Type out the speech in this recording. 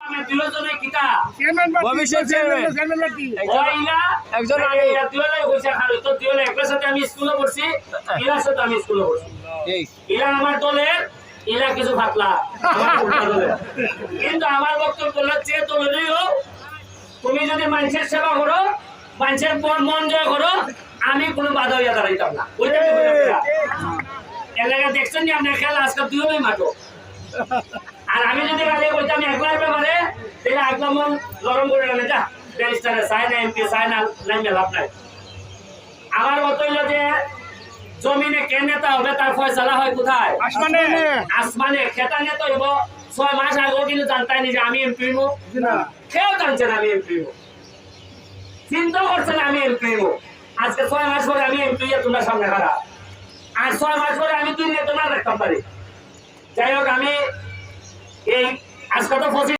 আমি স্কুলে পড়ছি, ইলার সাথে আমি স্কুলে পড়ছি। ইলা আমার দলের, ইলা কিছু ফাটলা, কিন্তু আমার বক্তব্য হলো যে দলেরই হোক, তুমি যদি মানুষের সেবা করো, মানুষের মন জয় করো, আমি কোনো বাধা হইয়া দাঁড়াইতাম না। এলাকা দেখছেন যে আপনার খেলা আজকাল দুই মাঠো, আর আমি যদি কাজে বলতাম একলার ব্যাপারে, তাহলে একদম মন গরম করে গেলে যা ব্যারিস্টারে চায় না, এমপি চায় না, লাইনে লাভ নাই। আমার মত হইল যে জমিনে কে নেতা হবে তার ফয়সালা হয় কোথায়? আসমানে। আসমানে খেতা নেতা হইব 6 মাস আগেও কিন্তু জানতাই নি যে আমি এমপি হইব, কেউ জানছেন আমি এমপি হইব, চিন্তা করছেন আমি এমপি হইব। আজকে 6 মাস পরে আমি এমপি তোমরা সামনে খারাপ, আর 6 মাস পরে আমি 2 নেতা না রাখতাম পারি। যাই হোক, আমি এই আজকে তো